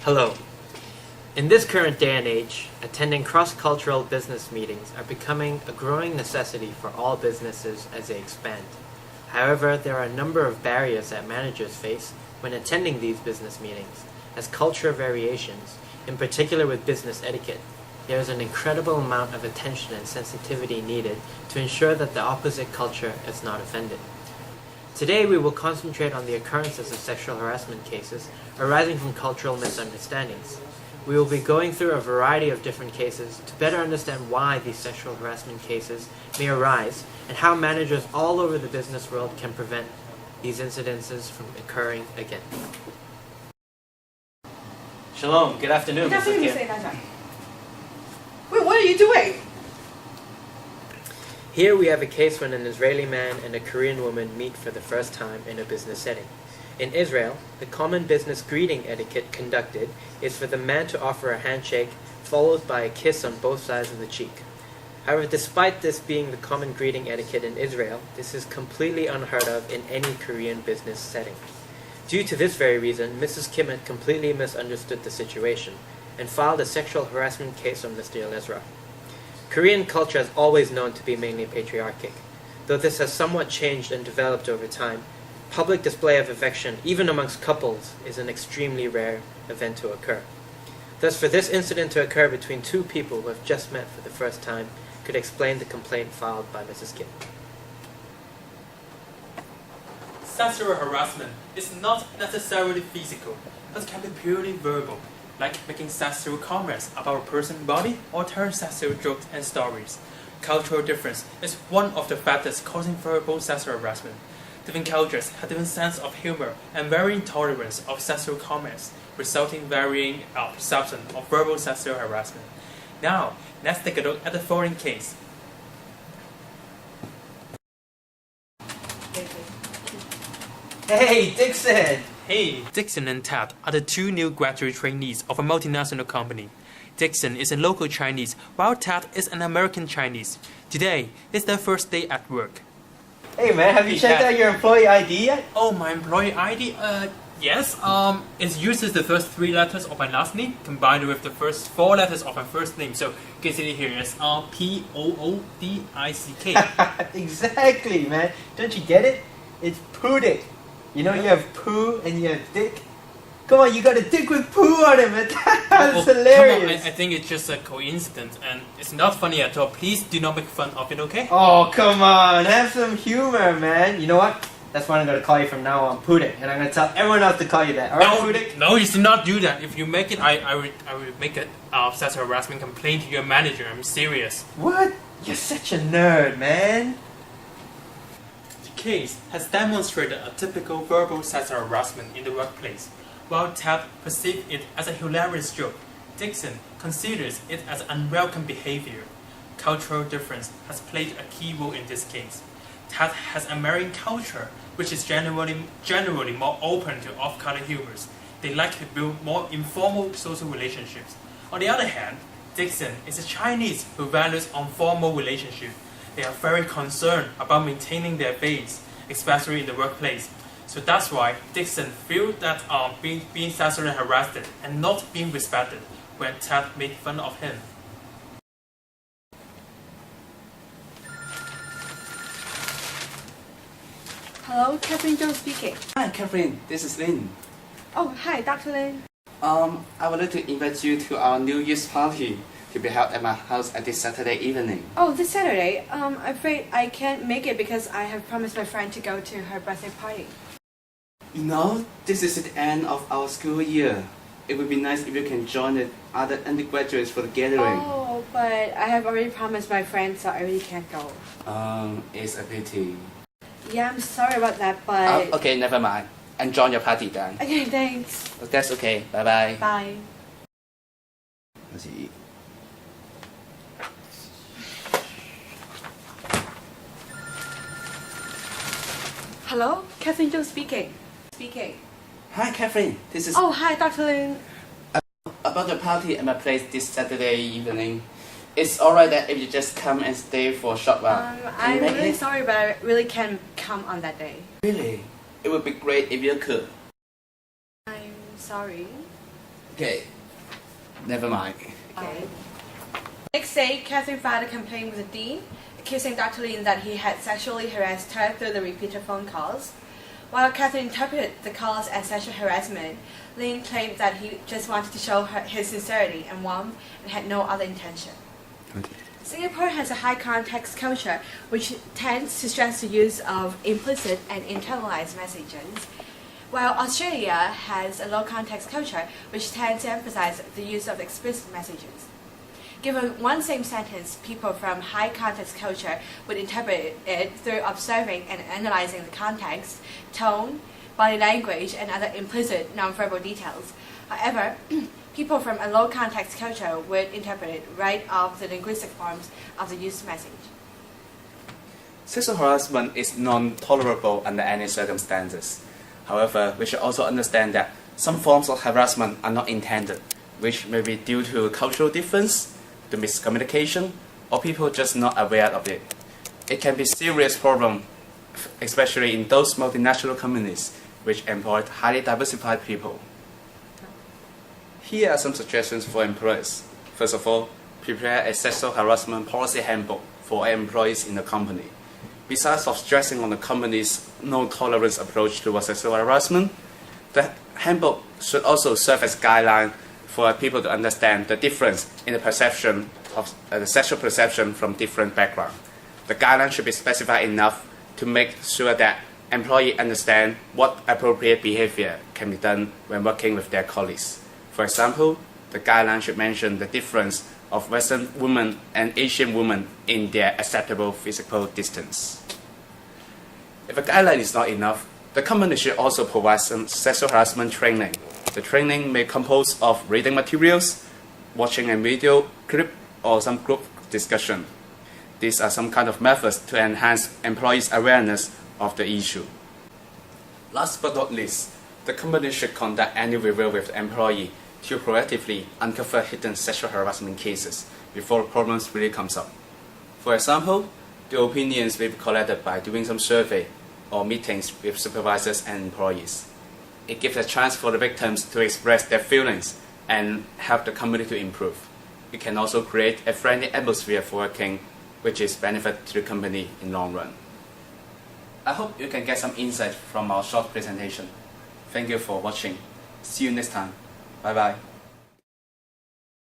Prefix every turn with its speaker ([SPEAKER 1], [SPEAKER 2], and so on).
[SPEAKER 1] Hello. In this current day and age, attending cross-cultural business meetings are becoming a growing necessity for all businesses as they expand. However, there are a number of barriers that managers face when attending these business meetings, as cultural variations, in particular with business etiquette. There is an incredible amount of attention and sensitivity needed to ensure that the opposite culture is not offended. Today we will concentrate on the occurrences of sexual harassment cases arising from cultural misunderstandings. We will be going through a variety of different cases to better understand why these sexual harassment cases may arise and how managers all over the business world can prevent these incidences from occurring again. Shalom, good afternoon.
[SPEAKER 2] Good afternoon, Mr. Elijah. Wait, what are you doing?
[SPEAKER 1] Here we have a case when an Israeli man and a Korean woman meet for the first time in a business setting. In Israel, the common business greeting etiquette conducted is for the man to offer a handshake followed by a kiss on both sides of the cheek. However, despite this being the common greeting etiquette in Israel, this is completely unheard of in any Korean business setting. Due to this very reason, Mrs. Kim had completely misunderstood the situation and filed a sexual harassment case on Mr. Elezra. Korean culture is always known to be mainly patriarchic. Though this has somewhat changed and developed over time, public display of affection, even amongst couples, is an extremely rare event to occur. Thus, for this incident to occur between two people who have just met for the first time could explain the complaint filed by Mrs. Kim.
[SPEAKER 3] Sexual harassment is not necessarily physical, but can be purely verbal, like making sexual comments about a person's body or telling sexual jokes and stories. Cultural difference is one of the factors causing verbal sexual harassment. Different cultures have different sense of humor and varying tolerance of sexual comments, resulting in varying perception of verbal sexual harassment. Now, let's take a look at the following case.
[SPEAKER 1] Hey, Dixon!
[SPEAKER 3] Hey, Dixon and Ted are the two new graduate trainees of a multinational company. Dixon is a local Chinese, while Ted is an American Chinese. Today is their first day at work.
[SPEAKER 1] Hey man, have you checked out your employee ID yet?
[SPEAKER 3] Oh, my employee ID? Yes. It uses the first 3 letters of my last name combined with the first 4 letters of my first name. So you can see it here as P-O-O-D-I-C-K.
[SPEAKER 1] Exactly, man. Don't you get it? It's Pudic. You know, you have poo and you have dick. Come on, you got a dick with poo on it, man. That's hilarious.
[SPEAKER 3] Come on, I think it's just a coincidence and it's not funny at all. Please do not make fun of it, okay?
[SPEAKER 1] Oh, come on. Have some humor, man. You know what? That's what I'm going to call you from now on, Pudic. And I'm going to tell everyone else to call you that. Alright, Pudic?
[SPEAKER 3] No, you should not do that. If you make it, I will make a sexual harassment complaint to your manager. I'm serious.
[SPEAKER 1] What? You're such a nerd, man.
[SPEAKER 3] The case has demonstrated a typical verbal sexual harassment in the workplace. While Ted perceived it as a hilarious joke, Dixon considers it as unwelcome behavior. Cultural difference has played a key role in this case. Ted has American culture, which is generally more open to off-color humors. They like to build more informal social relationships. On the other hand, Dixon is a Chinese who values informal relationships. They are very concerned about maintaining their base, especially in the workplace. So that's why Dixon feels that being sexually harassed and not being respected when Ted made fun of him.
[SPEAKER 2] Hello, Catherine Zhou speaking.
[SPEAKER 4] Hi, Catherine. This is Lin.
[SPEAKER 2] Oh, hi, Dr. Lin.
[SPEAKER 4] I would like to invite you to our New Year's party to be held at my house at this Saturday evening.
[SPEAKER 2] Oh, this Saturday? I'm afraid I can't make it because I have promised my friend to go to her birthday party.
[SPEAKER 4] You know, this is the end of our school year. It would be nice if you can join the other undergraduates for the gathering.
[SPEAKER 2] Oh, but I have already promised my friend, so I really can't go.
[SPEAKER 4] It's a pity.
[SPEAKER 2] Yeah, I'm sorry about that, but...
[SPEAKER 4] Okay, never mind. Enjoy your party then.
[SPEAKER 2] Okay, thanks.
[SPEAKER 4] That's okay. Bye-bye.
[SPEAKER 2] Bye. Hello, Catherine Zhou speaking.
[SPEAKER 4] Hi, Catherine. This is...
[SPEAKER 2] Oh, hi, Dr. Lin.
[SPEAKER 4] About the party at my place this Saturday evening. It's alright that if you just come and stay for a short while.
[SPEAKER 2] I'm really sorry, but I really can't come on that day.
[SPEAKER 4] Really? It would be great if you could.
[SPEAKER 2] I'm sorry.
[SPEAKER 4] Okay, never mind.
[SPEAKER 2] Okay. Next day, Catherine filed a complaint with the dean, accusing Dr. Lin that he had sexually harassed her through the repeated phone calls. While Catherine interpreted the calls as sexual harassment, Lin claimed that he just wanted to show her his sincerity and warmth and had no other intention. Singapore has a high context culture which tends to stress the use of implicit and internalized messages, while Australia has a low context culture which tends to emphasize the use of explicit messages. Given one same sentence, people from high context culture would interpret it through observing and analyzing the context, tone, body language, and other implicit nonverbal details. However, people from a low context culture would interpret it right off the linguistic forms of the used message.
[SPEAKER 4] Sexual harassment is non-tolerable under any circumstances. However, we should also understand that some forms of harassment are not intended, which may be due to cultural difference, to miscommunication, or people just not aware of it. It can be a serious problem, especially in those multinational companies which employ highly diversified people. Here are some suggestions for employers. First of all, prepare a sexual harassment policy handbook for employees in the company. Besides of stressing on the company's no-tolerance approach towards sexual harassment, the handbook should also serve as a guideline for people to understand the difference in the perception of the sexual perception from different backgrounds. The guideline should be specified enough to make sure that employees understand what appropriate behavior can be done when working with their colleagues. For example, the guideline should mention the difference of Western women and Asian women in their acceptable physical distance. If a guideline is not enough, the company should also provide some sexual harassment training. The training may compose of reading materials, watching a video clip, or some group discussion. These are some kind of methods to enhance employees' awareness of the issue. Last but not least, the company should conduct annual review with the employee to proactively uncover hidden sexual harassment cases before problems really comes up. For example, the opinions may be collected by doing some survey or meetings with supervisors and employees. It gives a chance for the victims to express their feelings and help the company to improve. It can also create a friendly atmosphere for working, which is benefit to the company in long run. I hope you can get some insight from our short presentation. Thank you for watching. See you next time. Bye bye.